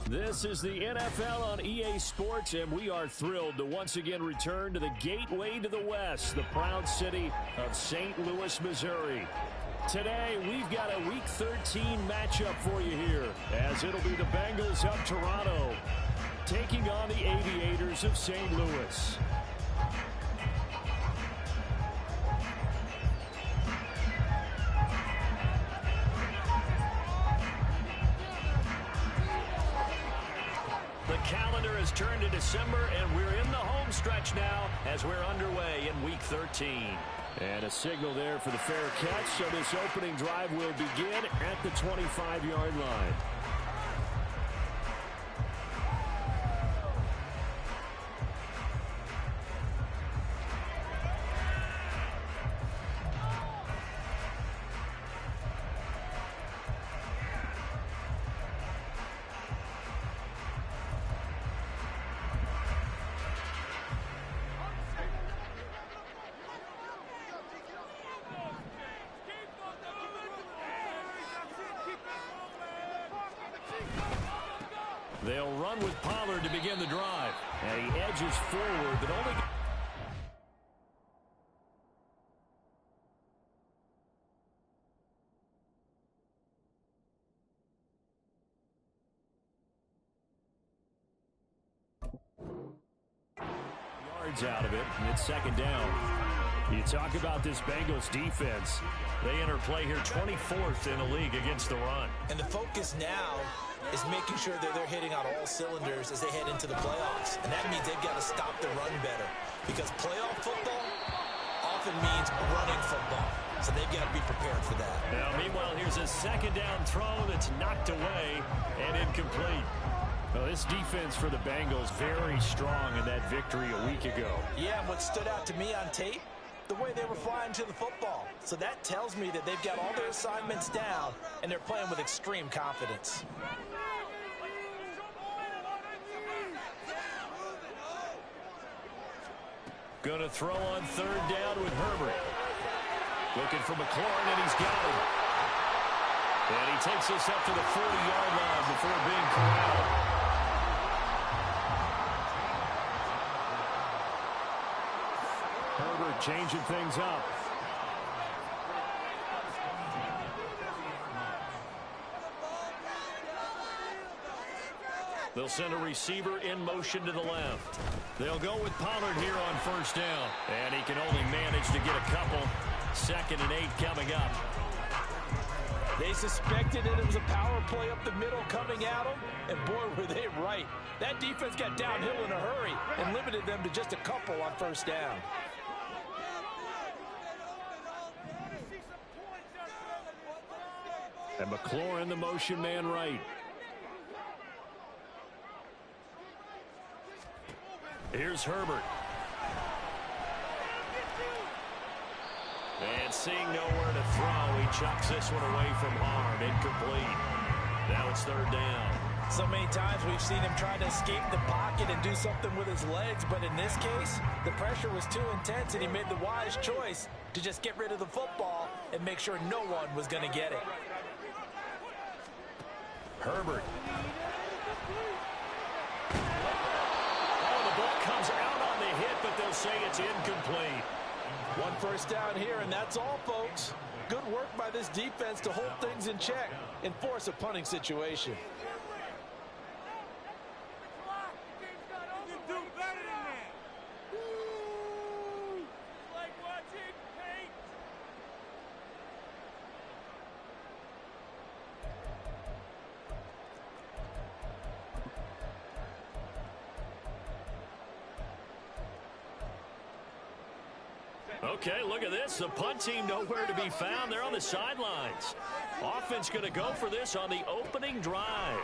This is the NFL on EA Sports, and we are thrilled to once again return to the gateway to the West, the proud city of St. Louis, Missouri. Today, we've got a Week 13 matchup for you here, as it'll be the Bengals of Toronto taking on the Aviators of St. Louis. The calendar has turned to December, and we're in the home stretch now as we're underway in Week 13. And a signal there for the fair catch, so this opening drive will begin at the 25-yard line. They'll run with Pollard to begin the drive. And he edges forward, but only... yards out of it, and it's second down. You talk about this Bengals defense. They enter play here 24th in the league against the run. And the focus now is making sure that they're hitting on all cylinders as they head into the playoffs. And that means they've got to stop the run better, because playoff football often means running football. So they've got to be prepared for that. Now, meanwhile, here's a second down throw that's knocked away and incomplete. Well, this defense for the Bengals very strong in that victory a week ago. Yeah, and what stood out to me on tape, the way they were flying to the football. So that tells me that they've got all their assignments down and they're playing with extreme confidence. Going to throw on third down with Herbert. Looking for McLaurin, and he's got him. And he takes us up to the 40-yard line before being corralled. Herbert changing things up. They'll send a receiver in motion to the left. They'll go with Pollard here on first down. And he can only manage to get a couple. 2nd and 8 coming up. They suspected that it was a power play up the middle coming at them, and boy, were they right. That defense got downhill in a hurry and limited them to just a couple on first down. And McLaurin, the motion man right. Here's Herbert. And seeing nowhere to throw, he chucks this one away from harm. Incomplete. Now it's third down. So many times we've seen him try to escape the pocket and do something with his legs, but in this case, the pressure was too intense and he made the wise choice to just get rid of the football and make sure no one was going to get it. Herbert. Oh, the ball comes out on the hit, but they'll say it's incomplete. One first down here, and that's all, folks. Good work by this defense to hold things in check and force a punting situation. Okay, look at this. The punt team nowhere to be found. They're on the sidelines. Offense going to go for this on the opening drive.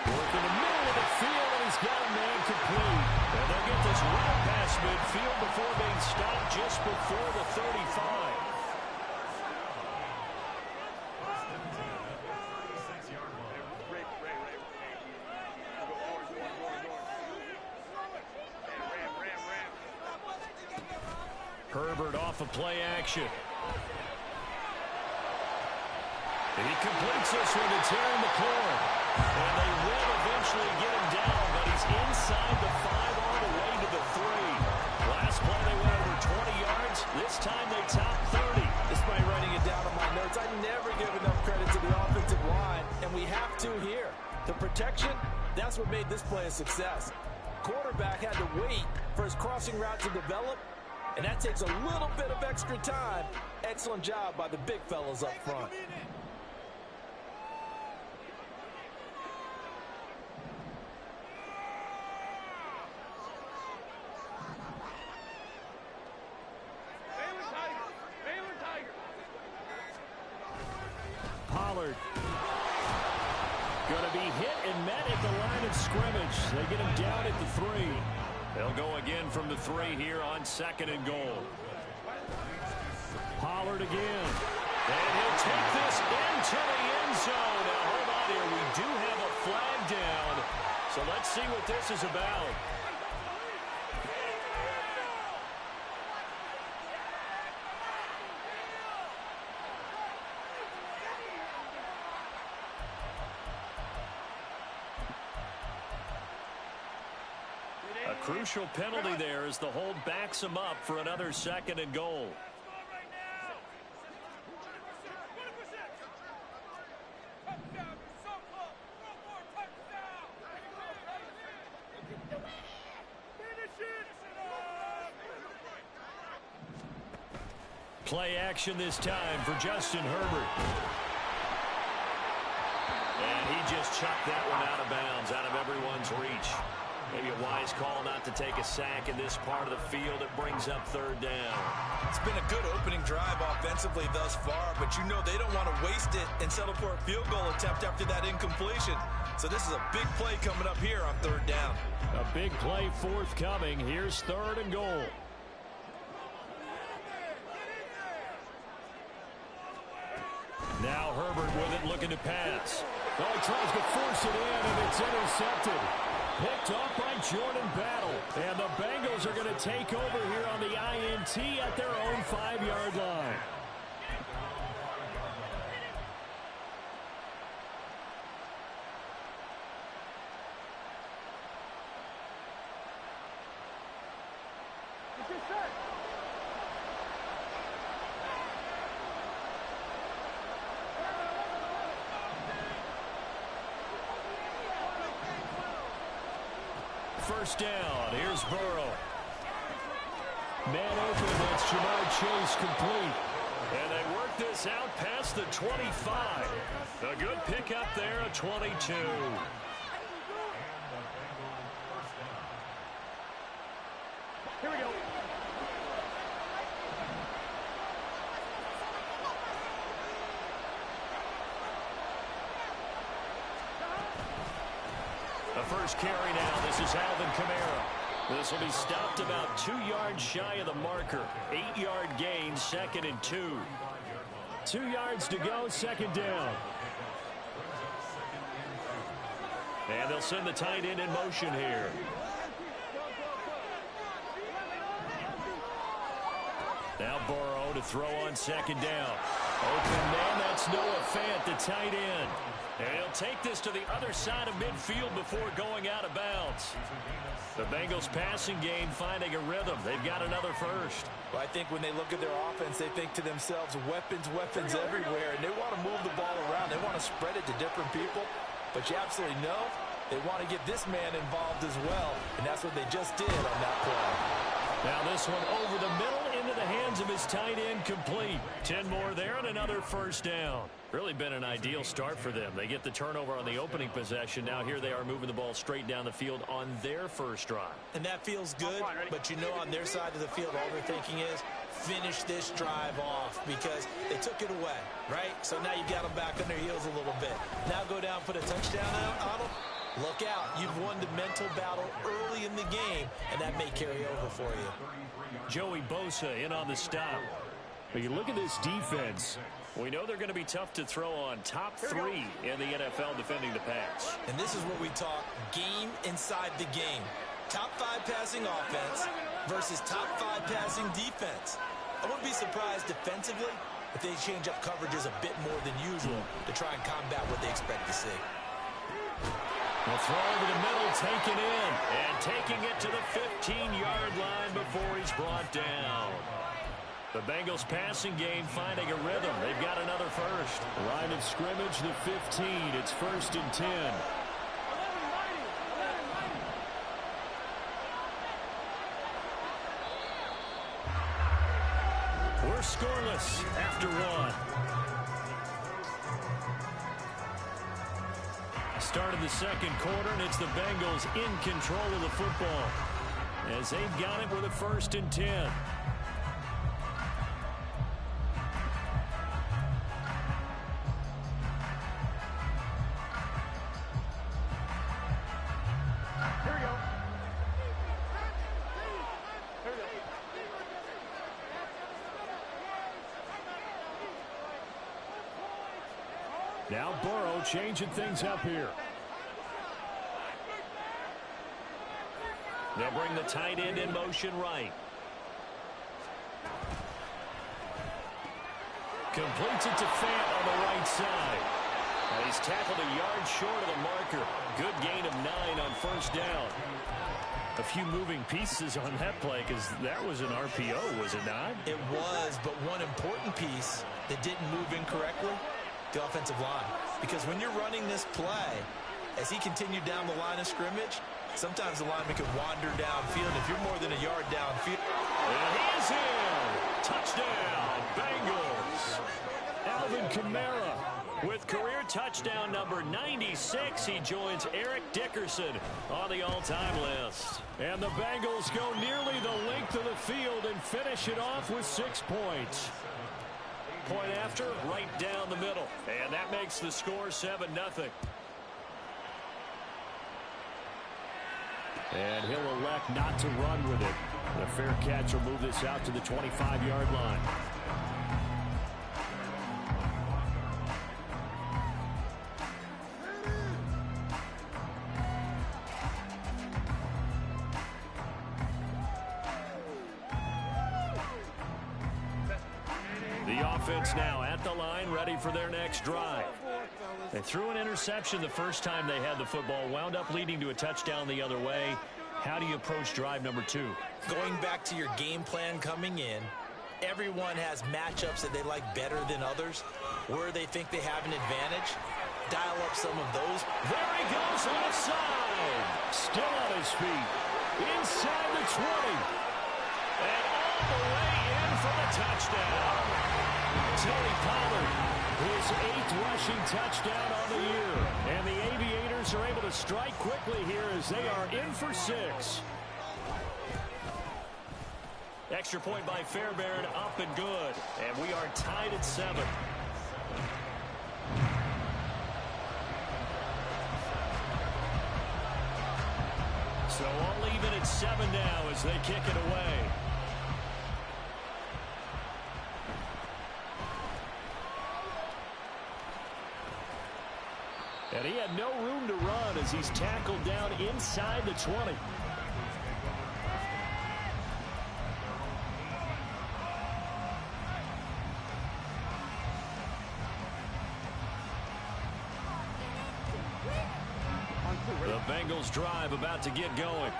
Work in the middle of the field, and he's got a man complete. And they'll get this right past midfield before being stopped just before the 35. Herbert off of play action. He completes this one to Terry McLaurin. And they will eventually get him down, but he's inside the 5 all the way to the 3. Last play they went over 20 yards. This time they top 30. Despite writing it down on my notes, I never give enough credit to the offensive line, and we have to here. The protection, that's what made this play a success. Quarterback had to wait for his crossing route to develop, and that takes a little bit of extra time. Excellent job by the big fellas up front. Pollard. Going to be hit and met at the line of scrimmage. They get him down at the 3. They'll go again from the 3 here on 2nd and goal. Pollard again. And he'll take this into the end zone. Now, hold on here. We do have a flag down. So let's see what this is about. A crucial penalty there as the hold backs him up for another 2nd and goal. Play action this time for Justin Herbert. And he just chucked that one out of bounds, out of everyone's reach. Maybe a wise call not to take a sack in this part of the field. It brings up 3rd down. It's been a good opening drive offensively thus far, but you know they don't want to waste it and settle for a field goal attempt after that incompletion. So this is a big play coming up here on 3rd down. A big play forthcoming. Here's 3rd and goal. Now Herbert with it, looking to pass. Oh, he tries to force it in, and it's intercepted. Picked off by Jordan Battle. And the Bengals are going to take over here on the INT at their own 5-yard line. First down. Here's Burrow. Man open. That's Jamar Chase complete. And they work this out past the 25. A good pickup there, a 22. Here we go. The first carry now. This is Alvin Kamara. This will be stopped about 2 yards shy of the marker. 8-yard gain, 2nd and 2. 2 yards to go, 2nd down. And they'll send the tight end in motion here. Now Burrow to throw on 2nd down. Open man, that's Noah Fant, the tight end. And he'll take this to the other side of midfield before going out of bounds. The Bengals passing game finding a rhythm. They've got another first. Well, I think when they look at their offense, they think to themselves, weapons, weapons everywhere. And they want to move the ball around. They want to spread it to different people. But you absolutely know they want to get this man involved as well. And that's what they just did on that play. Now this one over the middle into the hands of his tight end, complete. 10 more there and another first down. Really been an ideal start for them. They get the turnover on the opening possession. Now here they are moving the ball straight down the field on their first drive. And that feels good, but you know on their side of the field all they're thinking is finish this drive off because they took it away, right? So now you got them back on their heels a little bit. Now go down, put a touchdown on them. Look out. You've won the mental battle early in the game, and that may carry over for you. Joey Bosa in on the stop. But you look at this defense. We know they're going to be tough to throw on. Top 3 in the NFL defending the pass. And this is where we talk game inside the game. Top 5 passing offense versus top 5 passing defense. I wouldn't be surprised defensively if they change up coverages a bit more than usual to try and combat what they expect to see. The throw over the middle, taken in, and taking it to the 15-yard line before he's brought down. The Bengals passing game finding a rhythm. They've got another first. Line of scrimmage, the 15. It's 1st and 10. We're scoreless after one. Start of the second quarter, and it's the Bengals in control of the football as they've got it with a 1st and 10. Now Burrow changing things up here. They'll bring the tight end in motion right. Completes it to Fant on the right side. And he's tackled a yard short of the marker. Good gain of 9 on 1st down. A few moving pieces on that play because that was an RPO, was it not? It was, but one important piece that didn't move incorrectly, the offensive line. Because when you're running this play, as he continued down the line of scrimmage, sometimes the lineman can wander downfield if you're more than a yard downfield. And he's in. Touchdown, Bengals. Alvin Kamara with career touchdown number 96. He joins Eric Dickerson on the all-time list. And the Bengals go nearly the length of the field and finish it off with 6 points. Point after, right down the middle. And that makes the score 7-0. And he'll elect not to run with it. The fair catch will move this out to the 25-yard line. The offense now at the line, ready for their next drive. They threw an interception the first time they had the football, wound up leading to a touchdown the other way. How do you approach drive number 2? Going back to your game plan coming in, everyone has matchups that they like better than others, where they think they have an advantage. Dial up some of those. There he goes left side. Still on his feet. Inside the 20. And all the way in for the touchdown. Tony Pollard, his 8th rushing touchdown on the year. And the Aviators are able to strike quickly here as they are in for 6. Extra point by Fairbairn, up and good. And we are tied at 7. So all even at 7 now as they kick it away. And he had no room to run as he's tackled down inside the 20. The Bengals drive about to get going.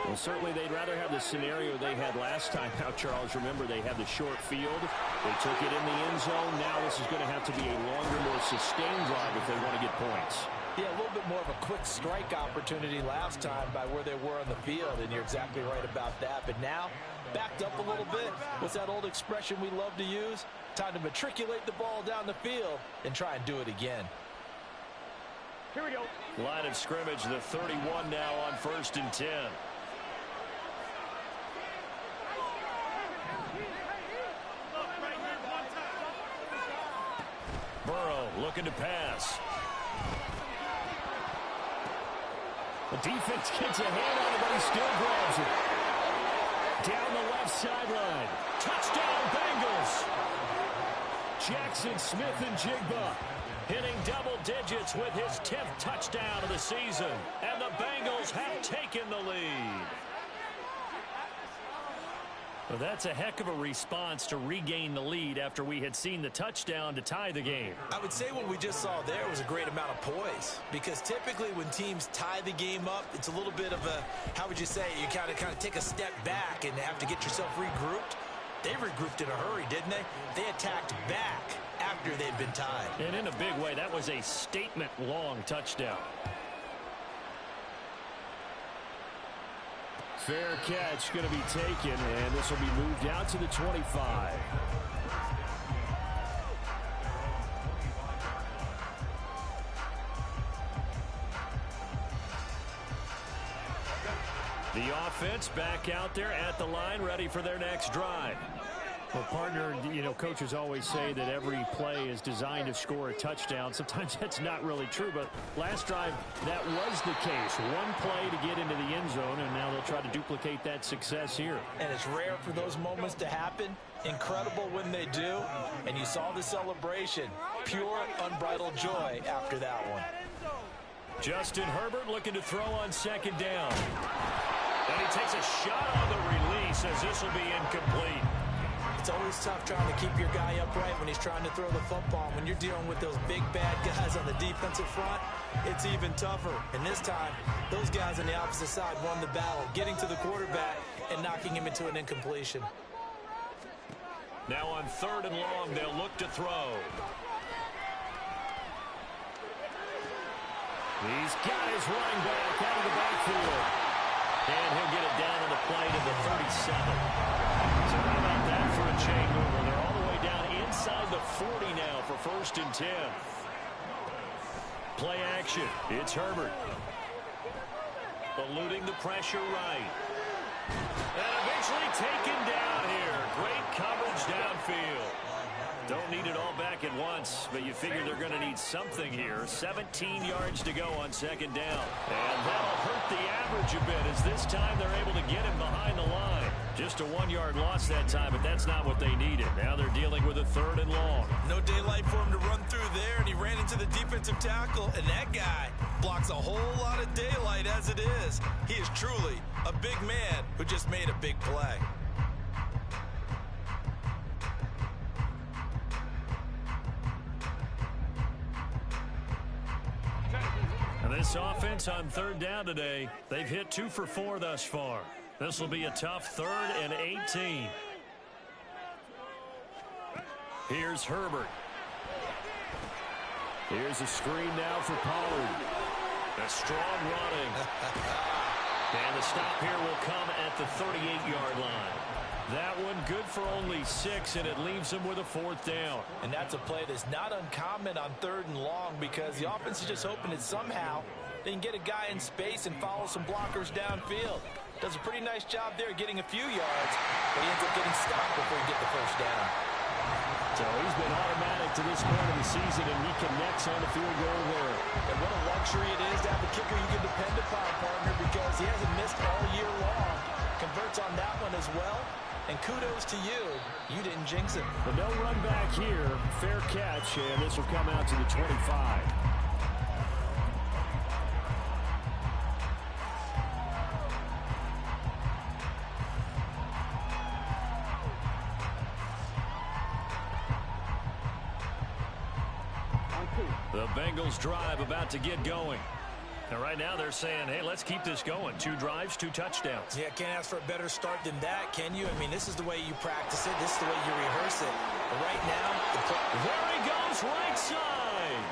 Well, certainly they'd rather have the scenario they had last time. Now, Charles, remember, they had the short field. They took it in the end zone. Now this is going to have to be a longer, more sustained drive if they want to get points. Yeah, a little bit more of a quick strike opportunity last time by where they were on the field, and you're exactly right about that. But now, backed up a little bit. What's that old expression we love to use? Time to matriculate the ball down the field and try and do it again. Here we go. Line of scrimmage, the 31 now on 1st and 10. Burrow looking to pass. The defense gets a hand on it, but he still grabs it. Down the left sideline. Touchdown, Bengals. Jackson Smith and Jigba hitting double digits with his 10th touchdown of the season. And the Bengals have taken the lead. Well, that's a heck of a response to regain the lead after we had seen the touchdown to tie the game. I would say what we just saw there was a great amount of poise, because typically when teams tie the game up, it's a little bit of a, how would you say, you kind of take a step back and have to get yourself regrouped. They regrouped in a hurry, didn't they? They attacked back after they'd been tied. And in a big way, that was a statement-long touchdown. Fair catch going to be taken, and this will be moved out to the 25. The offense back out there at the line, ready for their next drive. Well, partner, you know, coaches always say that every play is designed to score a touchdown. Sometimes that's not really true, but last drive, that was the case. One play to get into the end zone, and now they'll try to duplicate that success here. And it's rare for those moments to happen. Incredible when they do. And you saw the celebration. Pure, unbridled joy after that one. Justin Herbert looking to throw on second down. And he takes a shot on the release as this will be incomplete. It's always tough trying to keep your guy upright when he's trying to throw the football. When you're dealing with those big, bad guys on the defensive front, it's even tougher. And this time, those guys on the opposite side won the battle, getting to the quarterback and knocking him into an incompletion. Now on 3rd and long, they'll look to throw. These guys running back out of the backfield. And he'll get it down on the play to the 37. So how about that for a chain mover? They're all the way down inside the 40 now for 1st and 10. Play action. It's Herbert. Eluding the pressure right. And eventually taken down here. Great coverage downfield. Don't need it all back at once, but you figure they're going to need something here. 17 yards to go on 2nd down. And that'll hurt the average a bit, as this time they're able to get him behind the line. Just a 1-yard loss that time, but that's not what they needed. Now they're dealing with a 3rd and long. No daylight for him to run through there, and he ran into the defensive tackle, and that guy blocks a whole lot of daylight as it is. He is truly a big man who just made a big play. This offense on 3rd down today, they've hit 2 for 4 thus far. This will be a tough 3rd and 18. Here's Herbert. Here's a screen now for Pollard. A strong running. And the stop here will come at the 38-yard line. That one good for only 6, and it leaves them with a 4th down. And that's a play that's not uncommon on 3rd and long, because the offense is just hoping that somehow they can get a guy in space and follow some blockers downfield. Does a pretty nice job there getting a few yards, but he ends up getting stopped before he gets the 1st down. So he's been automatic to this point of the season, and he connects on the field goal there. And what a luxury it is to have a kicker you can depend upon, partner, because he hasn't missed all year long. Converts on that one as well. And kudos to you. You didn't jinx it. But no run back here. Fair catch, and this will come out to the 25. The Bengals drive about to get going. And right now they're saying, hey, let's keep this going. 2 drives, 2 touchdowns. Yeah, can't ask for a better start than that, can you? I mean, this is the way you practice it. This is the way you rehearse it. But right now, there he goes, right side.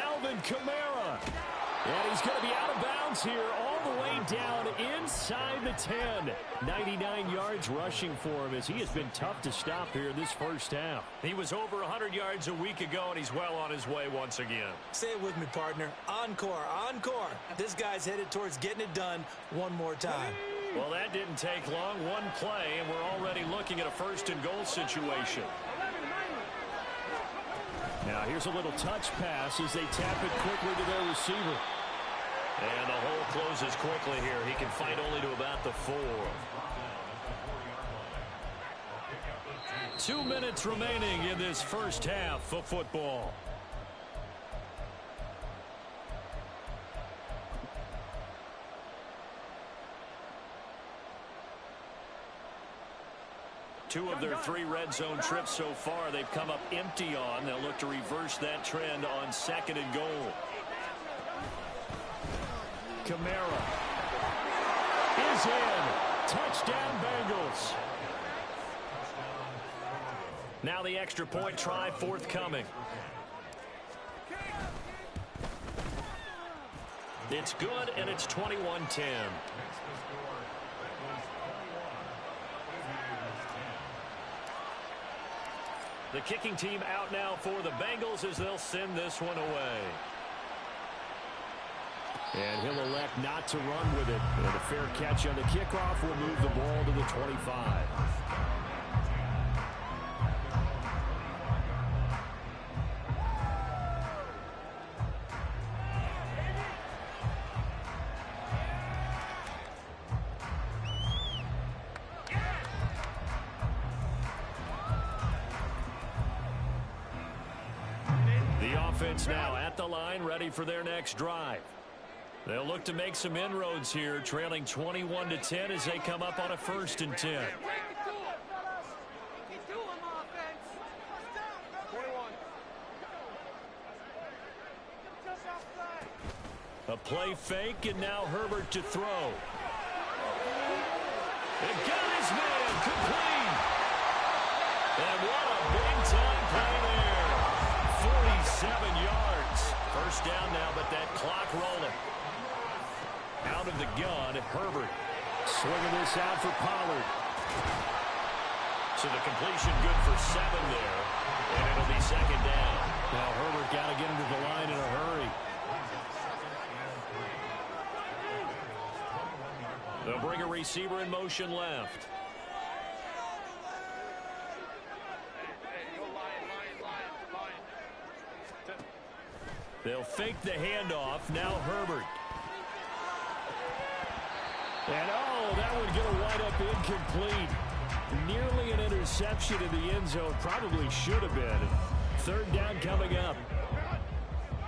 Alvin Kamara. And he's going to be out of bounds here all the way down inside the 10. 99 yards rushing for him, as he has been tough to stop here this first half. He was over 100 yards a week ago, and he's well on his way once again. Say it with me, partner. Encore, encore. This guy's headed towards getting it done one more time. Well, that didn't take long. One play, and we're already looking at a 1st and goal situation. Now here's a little touch pass as they tap it quickly to their receiver. And the hole closes quickly here. He can fight only to about the 4. 2 minutes remaining in this first half of football. 2 of their 3 red zone trips so far, they've come up empty on. They'll look to reverse that trend on 2nd and goal. Kamara is in. Touchdown, Bengals. Now the extra point try forthcoming. It's good, and it's 21-10. The kicking team out now for the Bengals as they'll send this one away. And he'll elect not to run with it. And a fair catch on the kickoff will move the ball to the 25. Now at the line, ready for their next drive. They'll look to make some inroads here, trailing 21-10 as they come up on a 1st and 10. A play fake, and now Herbert to throw. It got his man complete. And what a big-time play there. 47 yards. 1st down now, but that clock rolling. Out of the gun, Herbert. Swinging this out for Pollard. So the completion good for 7 there. And it'll be 2nd down. Now Herbert got to get him to the line in a hurry. They'll bring a receiver in motion left. They'll fake the handoff. Now Herbert. And oh, that would get a wind up incomplete. Nearly an interception in the end zone. Probably should have been. 3rd down coming up.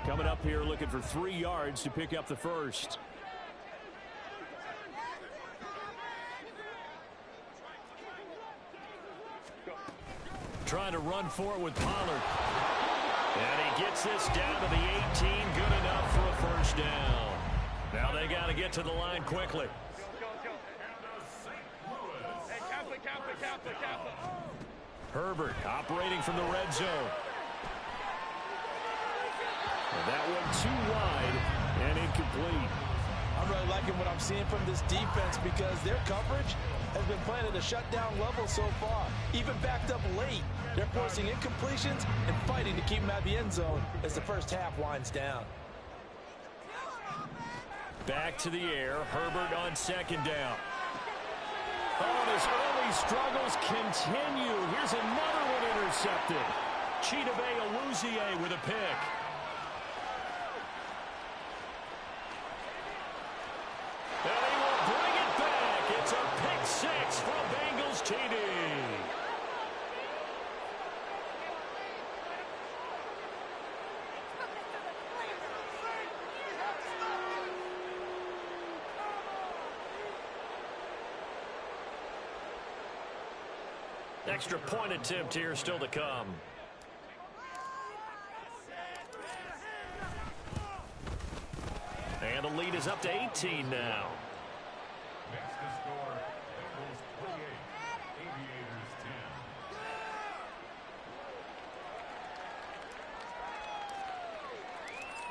Coming up here looking for 3 yards to pick up the 1st. Trying to run for it with Pollard. And he gets this down to the 18. Good enough for a 1st down. Now they got to get to the line quickly. Herbert operating from the red zone. And that one too wide and incomplete. I'm really liking what I'm seeing from this defense because their coverage has been playing at a shutdown level so far. Even backed up late, they're forcing incompletions and fighting to keep them out of the end zone as the 1st half winds down. Back to the air. Herbert on 2nd down. Oh, his early struggles continue. Here's another one intercepted. Chidobe Awuzie with a pick. And he will bring it back. It's a pick 6 for a Bengals TD. Extra point attempt here still to come. And the lead is up to 18 now.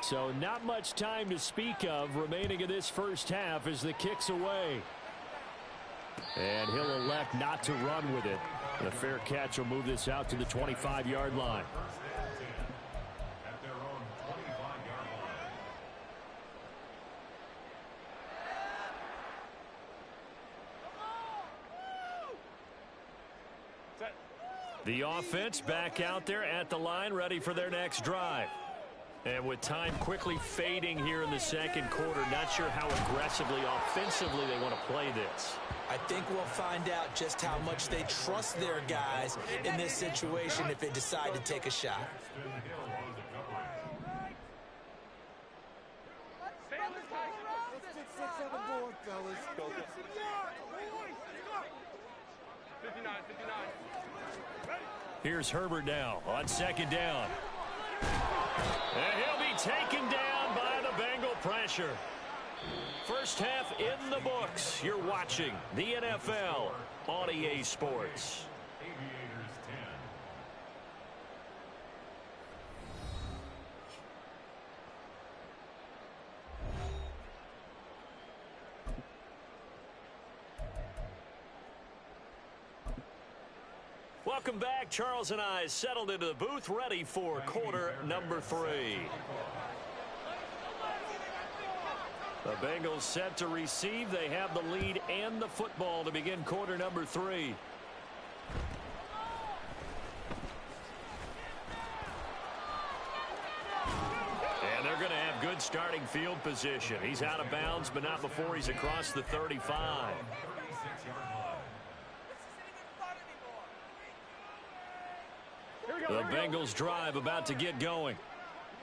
So not much time to speak of remaining in this 1st half as the kick's away. And he'll elect not to run with it. The fair catch will move this out to the 25-yard line. The offense back out there at the line, ready for their next drive. And with time quickly fading here in the 2nd quarter, not sure how aggressively, offensively they want to play this. I think we'll find out just how much they trust their guys in this situation if they decide to take a shot. Here's Herbert now on second down. And he'll be taken down by the Bengal pressure. First half in the books. You're watching the NFL on EA Sports. Welcome back. Charles and I settled into the booth, ready for quarter number 3. The Bengals set to receive. They have the lead and the football to begin quarter number 3. And they're going to have good starting field position. He's out of bounds, but not before he's across the 35. The Bengals drive about to get going.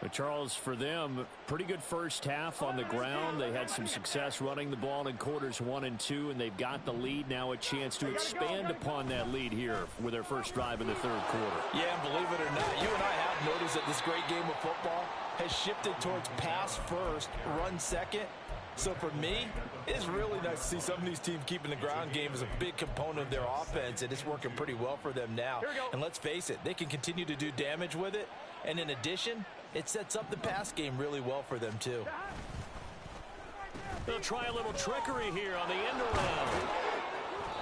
But Charles, for them, pretty good first half on the ground. They had some success running the ball in quarters 1 and 2, and they've got the lead. Now a chance to expand upon that lead here with their first drive in the third quarter. Yeah, and believe it or not, you and I have noticed that this great game of football has shifted towards pass first, run second. So for me, it's really nice to see some of these teams keeping the ground game as a big component of their offense, and it's working pretty well for them now. And let's face it, they can continue to do damage with it. And in addition, it sets up the pass game really well for them, too. They'll try a little trickery here on the end around.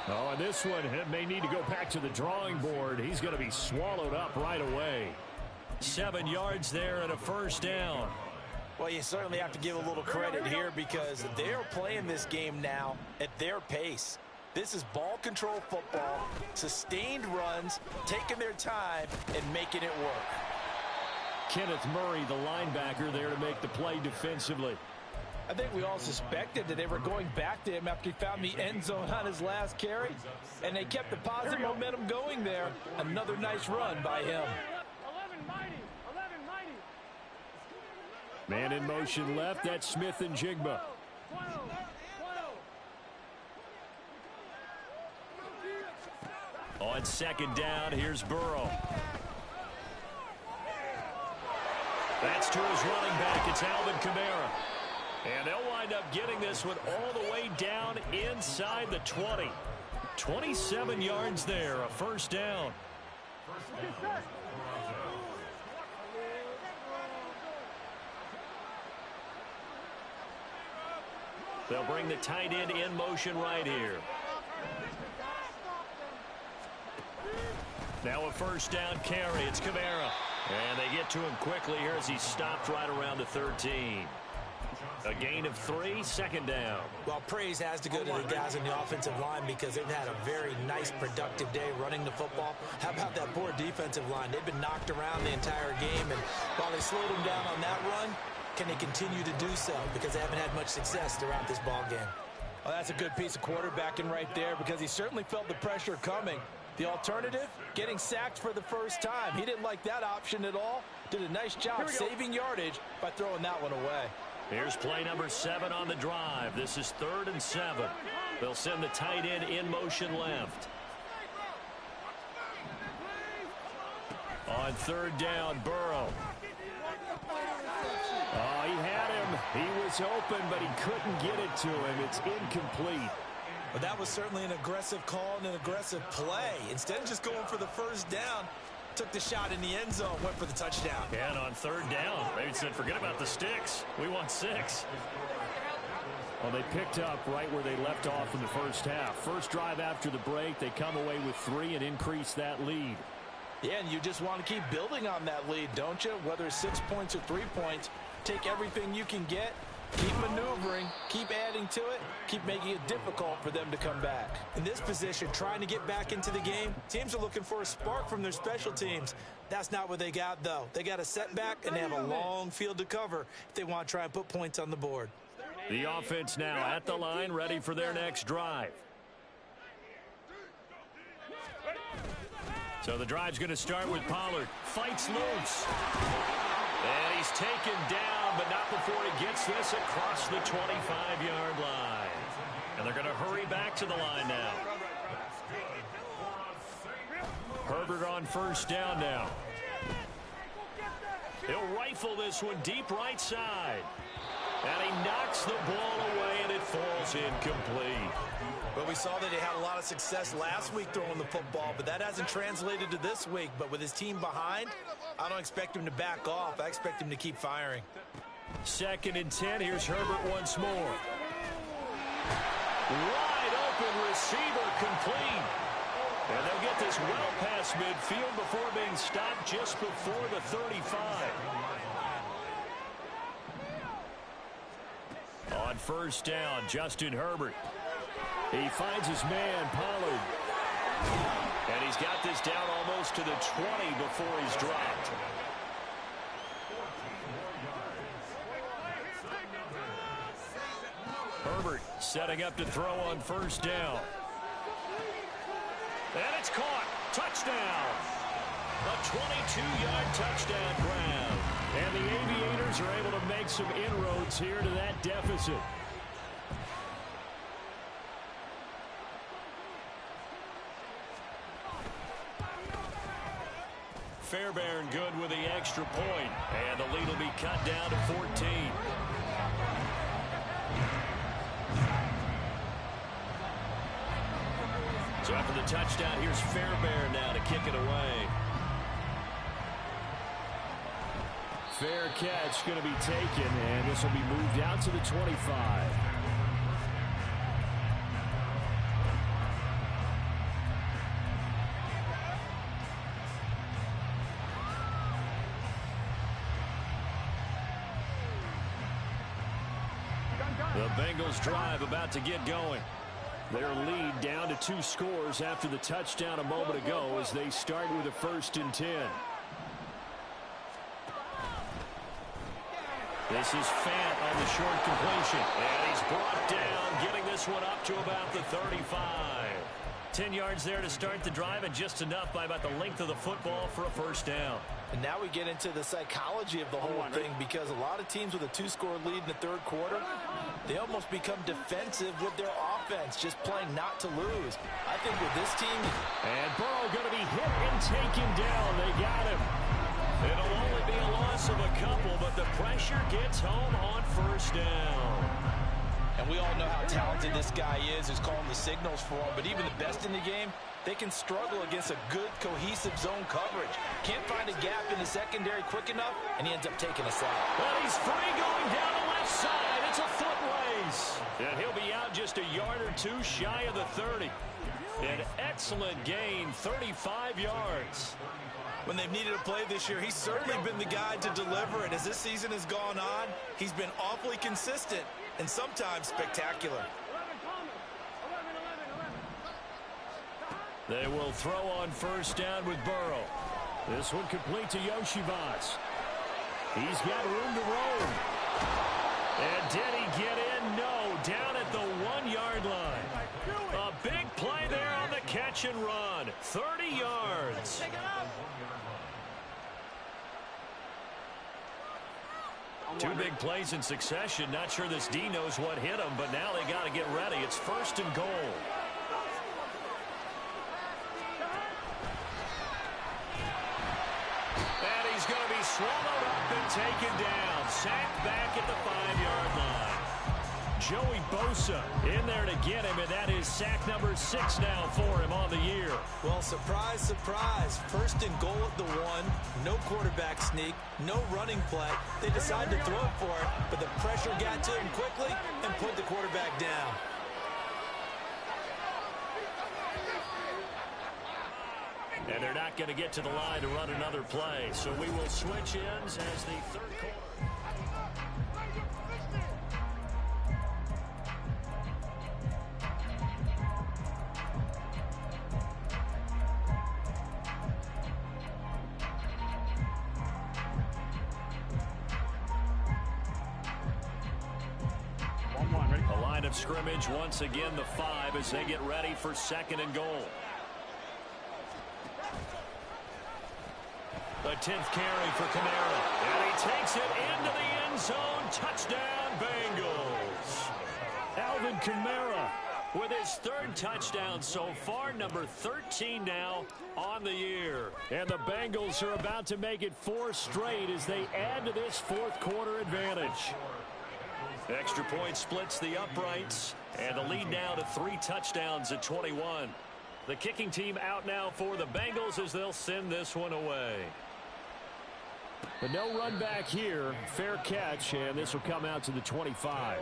Oh, and this one may need to go back to the drawing board. He's going to be swallowed up right away. 7 yards there and a first down. Well, you certainly have to give a little credit here because they're playing this game now at their pace. This is ball control football, sustained runs, taking their time, and making it work. Kenneth Murray, the linebacker, there to make the play defensively. I think we all suspected that they were going back to him after he found the end zone on his last carry, and they kept the positive momentum going there. Another nice run by him. Man in motion left, that's Smith and Jigba. On second down, here's Burrow. That's to his running back, it's Alvin Kamara. And they'll wind up getting this one all the way down inside the 20. 27 yards there, a first down. They'll bring the tight end in motion right here. Now a first down carry. It's Kamara. And they get to him quickly here as he stopped right around the 13. A gain of 3, second down. Well, praise has to go to the guys on the offensive line because they've had a very nice, productive day running the football. How about that poor defensive line? They've been knocked around the entire game, and while they slowed them down on that run, can they continue to do so? Because they haven't had much success throughout this ball game. Well, that's a good piece of quarterbacking right there because he certainly felt the pressure coming. The alternative, getting sacked for the first time. He didn't like that option at all. Did a nice job saving yardage by throwing that one away. Here's play number 7 on the drive. This is 3rd and 7. They'll send the tight end in motion left. On 3rd down, Burrow. Oh, he had him. He was open, but he couldn't get it to him. It's incomplete. But that was certainly an aggressive call and an aggressive play. Instead of just going for the first down, took the shot in the end zone, went for the touchdown. And on 3rd down, they said, forget about the sticks. We want 6. Well, they picked up right where they left off in the first half. First drive after the break, they come away with 3 and increase that lead. Yeah, and you just want to keep building on that lead, don't you? Whether it's 6 points or 3 points, take everything you can get. Keep maneuvering, keep adding to it, keep making it difficult for them to come back. In this position, trying to get back into the game, teams are looking for a spark from their special teams. That's not what they got, though. They got a setback, and they have a long field to cover if they want to try and put points on the board. The offense now at the line, ready for their next drive. So the drive's going to start with Pollard. Fights loose. And he's taken down, but not before he gets this across the 25-yard line. And they're going to hurry back to the line now. Herbert on first down now. He'll rifle this one deep right side. And he knocks the ball away, and it falls incomplete. Well, we saw that he had a lot of success last week throwing the football, but that hasn't translated to this week. But with his team behind, I don't expect him to back off. I expect him to keep firing. 2nd and 10. Here's Herbert once more. Wide open receiver, complete. And they'll get this well past midfield before being stopped just before the 35. On first down, Justin Herbert. He finds his man, Pollard. And he's got this down almost to the 20 before he's dropped. Herbert setting up to throw on first down. And it's caught. Touchdown. A 22-yard touchdown grab. And the Aviators are able to make some inroads here to that deficit. Fairbairn good with the extra point. And the lead will be cut down to 14. So after the touchdown, here's Fairbairn now to kick it away. Fair catch going to be taken, and this will be moved out to the 25. The Bengals drive about to get going. Their lead down to 2 scores after the touchdown a moment ago as they start with a 1st and 10. This is Fant on the short completion. And he's brought down, getting this one up to about the 35. 10 yards there to start the drive, and just enough by about the length of the football for a 1st down. And now we get into the psychology of the whole thing, because a lot of teams with a 2-score lead in the 3rd quarter, they almost become defensive with their offense, just playing not to lose. I think with this team... And Burrow going to be hit and taken down. They got him. It'll only be a loss of a couple, but the pressure gets home on 1st down. And we all know how talented this guy is who's calling the signals for him, but even the best in the game, they can struggle against a good, cohesive zone coverage. Can't find a gap in the secondary quick enough, and he ends up taking a sack. But he's free going down the left side. It's a foot race. And he'll be out just a yard or 2 shy of the 30. An excellent gain, 35 yards. When they've needed a play this year, he's certainly been the guy to deliver, and as this season has gone on, he's been awfully consistent and sometimes spectacular. They will throw on 1st down with Burrow. This one complete to Yoshivas. He's got room to roam. And did he get in? No. Down at the 1-yard line. A big play there on the catch and run. 30 yards. 2 big plays in succession. Not sure this D knows what hit him, but now they got to get ready. It's 1st and goal. And he's going to be swallowed up and taken down. Sacked back at the 5-yard line. Joey Bosa in there to get him, and that is sack number 6 now for him on the year. Well, surprise, surprise. 1st and goal at the 1. No quarterback sneak. No running play. They decide to throw it for it, but the pressure got to him quickly and put the quarterback down. And they're not going to get to the line to run another play, so we will switch ends as the 3rd quarter. A line of scrimmage once again, the 5 as they get ready for 2nd and goal. The 10th carry for Kamara. And he takes it into the end zone. Touchdown, Bengals. Alvin Kamara with his third touchdown so far, number 13 now on the year. And the Bengals are about to make it 4 straight as they add to this fourth quarter advantage. Extra point splits the uprights, and the lead now to 3 touchdowns at 21. The kicking team out now for the Bengals as they'll send this one away. But no run back here. Fair catch, and this will come out to the 25.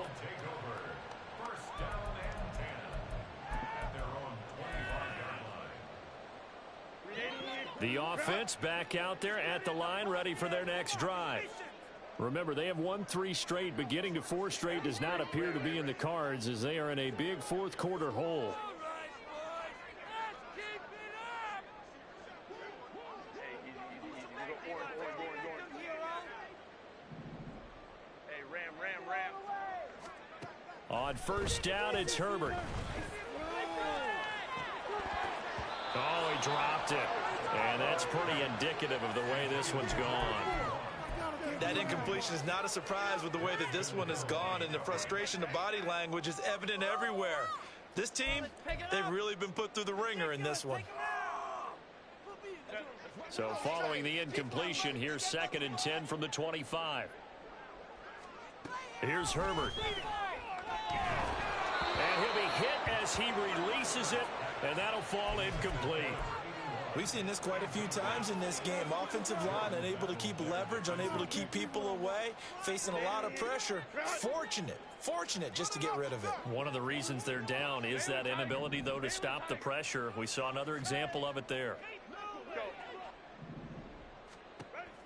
The offense back out there at the line, ready for their next drive. Remember, they have won 3 straight, but getting to 4 straight does not appear to be in the cards as they are in a big fourth quarter hole. On first down, it's Herbert. Oh, he dropped it. And that's pretty indicative of the way this one's gone. That incompletion is not a surprise with the way that this one has gone, and the frustration, the body language is evident everywhere. This team, they've really been put through the ringer in this one. So following the incompletion, here's 2nd and 10 from the 25. Here's Herbert. And he'll be hit as he releases it, and that'll fall incomplete. We've seen this quite a few times in this game. Offensive line unable to keep leverage, unable to keep people away, facing a lot of pressure. Fortunate just to get rid of it. One of the reasons they're down is that inability, though, to stop the pressure. We saw another example of it there.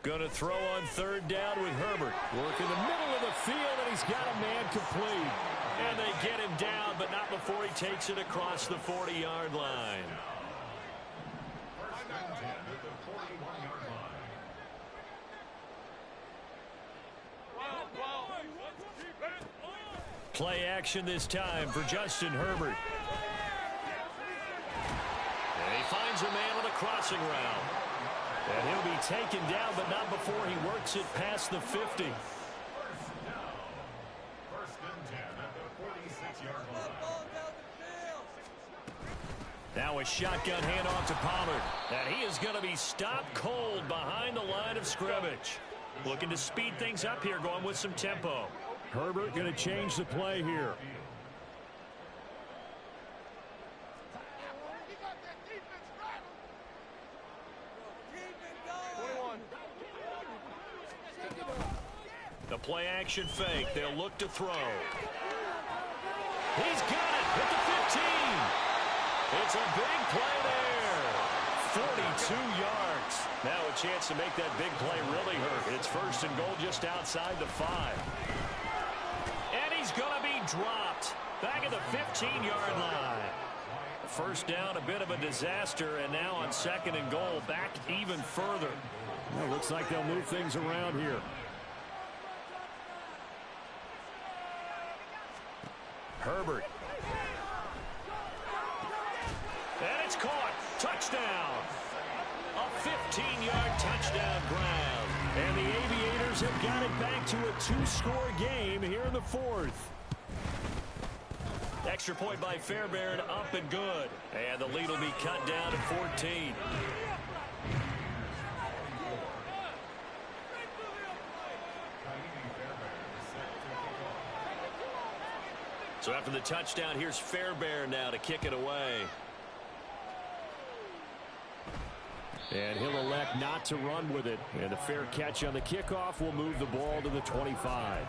Going to throw on 3rd down with Herbert. Work in the middle of the field, and he's got a man complete. And they get him down, but not before he takes it across the 40-yard line. Play action this time for Justin Herbert. And he finds a man on a crossing route. And he'll be taken down, but not before he works it past the 50. Now a shotgun handoff to Pollard. And he is going to be stopped cold behind the line of scrimmage. Looking to speed things up here, going with some tempo. Herbert going to change the play here. The play action fake. They'll look to throw. He's got it at the 15. It's a big play there. 42 yards. Now a chance to make that big play really hurt. It's 1st and goal just outside the 5. And he's going to be dropped back at the 15-yard line. First down, a bit of a disaster, and now on 2nd and goal, back even further. Well, looks like they'll move things around here. Herbert. And it's caught. Touchdown. A 15-yard touchdown grab. And the Aviators have got it back to a 2-score game here in the 4th. Extra point by Fairbairn, up and good. And the lead will be cut down to 14. So after the touchdown, here's Fairbairn now to kick it away. And he'll elect not to run with it. And a fair catch on the kickoff will move the ball to the 25.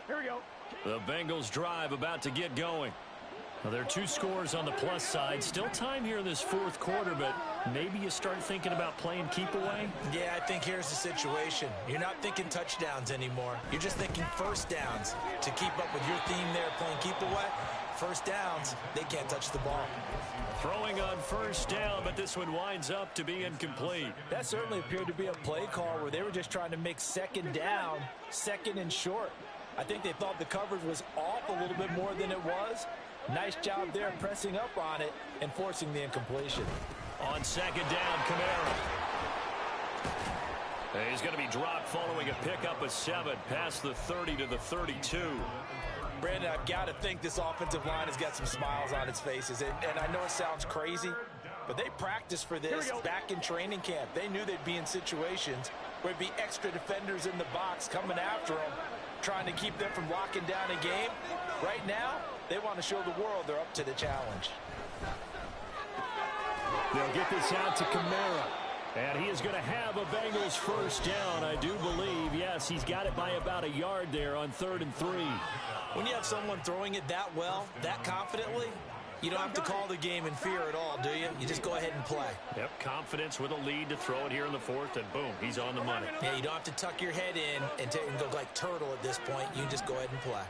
Here we go. The Bengals drive about to get going. Well, there are 2 scores on the plus side. Still time here in this 4th quarter, but maybe you start thinking about playing keep away? Yeah, I think here's the situation. You're not thinking touchdowns anymore. You're just thinking first downs. To keep up with your theme there, playing keep away, first downs, they can't touch the ball. Throwing on first down, but this one winds up to be incomplete. That certainly appeared to be a play call where they were just trying to make 2nd down, 2nd and short. I think they thought the coverage was off a little bit more than it was. Nice job there pressing up on it and forcing the incompletion. On 2nd down, Kamara. And he's going to be dropped following a pickup of 7 past the 30 to the 32. Brandon, I've got to think this offensive line has got some smiles on its faces. And I know it sounds crazy, but they practiced for this back in training camp. They knew they'd be in situations where there'd be extra defenders in the box coming after them, trying to keep them from locking down a game. Right now, they want to show the world they're up to the challenge. They'll get this out to Kamara. And he is going to have a Bengals first down, I do believe. Yes, he's got it by about a yard there on 3rd and 3. When you have someone throwing it that well, that confidently, you don't have to call the game in fear at all, do you? You just go ahead and play. Yep, confidence with a lead to throw it here in the 4th, and boom, he's on the money. Yeah, you don't have to tuck your head in and go like turtle at this point. You can just go ahead and play.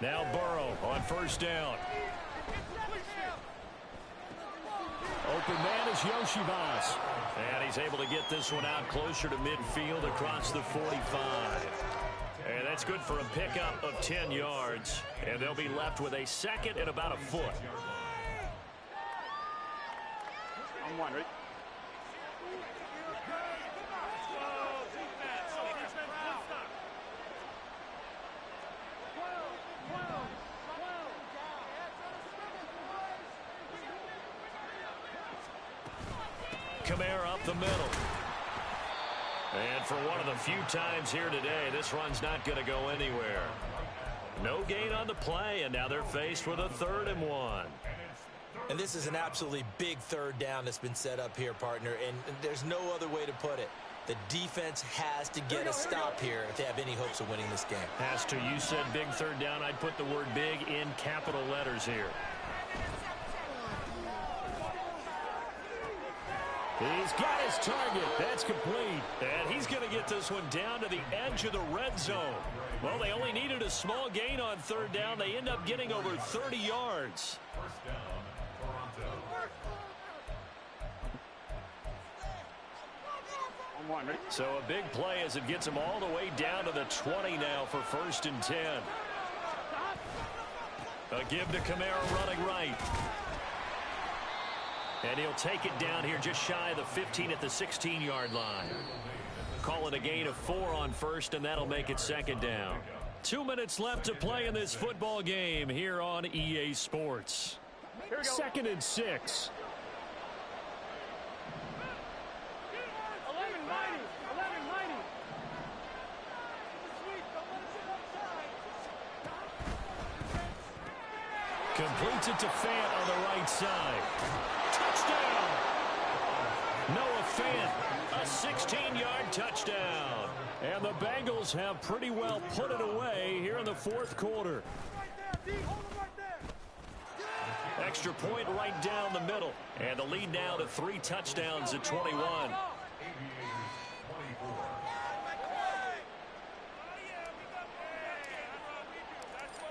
Now Burrow on first down. Open man is Yoshibas. And he's able to get this one out closer to midfield across the 45. And that's good for a pickup of 10 yards. And they'll be left with a second and about a foot. On 1, right? Kamara up the middle. And for one of the few times here today, this run's not going to go anywhere. No gain on the play, and now they're faced with a 3rd and 1. And this is an absolutely big 3rd down that's been set up here, partner, and there's no other way to put it. The defense has to get a stop here if they have any hopes of winning this game. Has to. You said big 3rd down. I'd put the word big in capital letters here. He's got his target. That's complete. And he's going to get this one down to the edge of the red zone. Well, they only needed a small gain on 3rd down. They end up getting over 30 yards. On 1, right? So a big play as it gets them all the way down to the 20 now for 1st and 10. A give to Kamara running right. And he'll take it down here just shy of the 15 at the 16-yard line. Call it a gain of 4 on 1st, and that'll make it 2nd down. 2 minutes left to play in this football game here on EA Sports. 2nd and 6. 11-90. Completes it to Fant on the right side. Touchdown! Noah Fant, a 16-yard touchdown. And the Bengals have pretty well put it away here in the 4th quarter. Extra point right down the middle. And the lead now to 3 touchdowns at 21.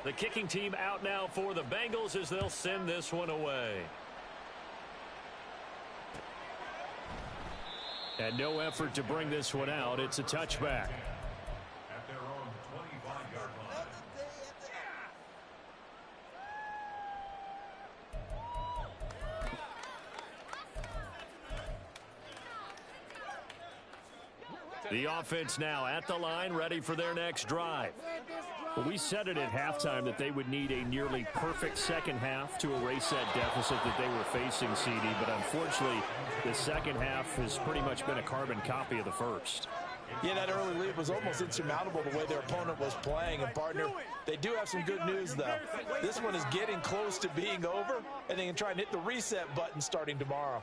The kicking team out now for the Bengals as they'll send this one away. And no effort to bring this one out. It's a touchback. At their own 25-yard line. The offense now at the line, ready for their next drive. Well, we said it at halftime that they would need a nearly perfect second half to erase that deficit that they were facing, CD. But unfortunately, the second half has pretty much been a carbon copy of the first. Yeah, that early lead was almost insurmountable the way their opponent was playing. And, partner, they do have some good news, though. This one is getting close to being over, and they can try and hit the reset button starting tomorrow.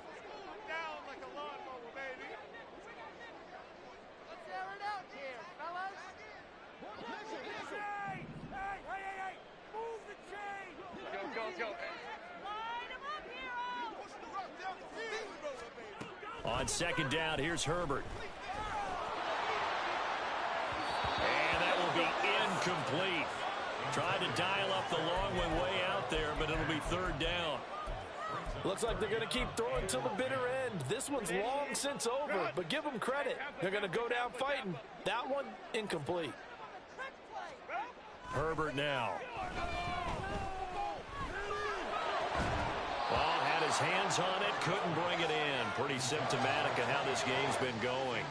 On 2nd down, here's Herbert. And that will be incomplete. Tried to dial up the long one way out there, but it'll be 3rd down. Looks like they're going to keep throwing till the bitter end. This one's long since over, but give them credit. They're going to go down fighting. That one, incomplete. Herbert now. Well, had his hands on it, couldn't bring it in. Pretty symptomatic of how this game's been going.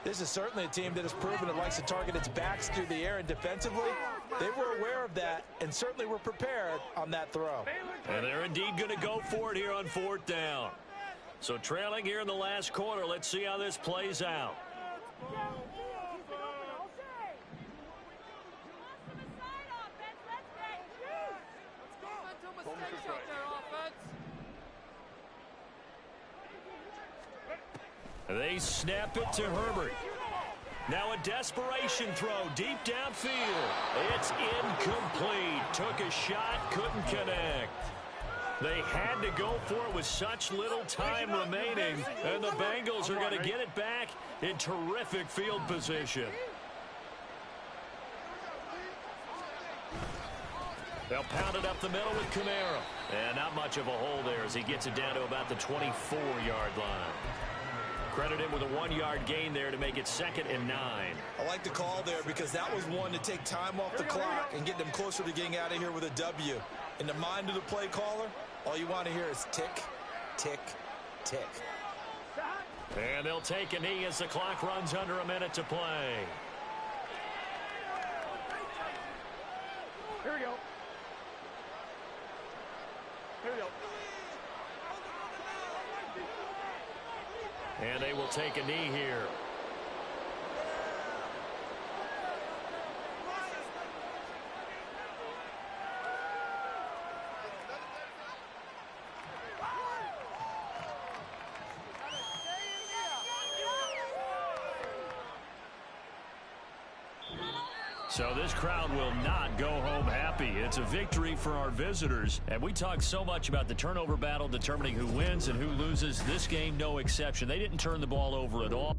This is certainly a team that has proven it likes to target its backs through the air, and defensively, they were aware of that and certainly were prepared on that throw. And they're indeed going to go for it here on 4th down. So trailing here in the last quarter, let's see how this plays out. They snap it to Herbert. Now a desperation throw deep downfield. It's incomplete. Took a shot, couldn't connect. They had to go for it with such little time remaining, and the Bengals are going to get it back in terrific field position. They'll pound it up the middle with Kamara. And not much of a hole there as he gets it down to about the 24-yard line. Credit him with a 1-yard gain there to make it 2nd and 9. I like the call there because that was one to take time off the clock and get them closer to getting out of here with a W. In the mind of the play caller, all you want to hear is tick, tick, tick. And they'll take a knee as the clock runs under a minute to play. Here we go. Here we go. And they will take a knee here. So this crowd will not go home happy. It's a victory for our visitors. And we talk so much about the turnover battle determining who wins and who loses. This game, no exception. They didn't turn the ball over at all.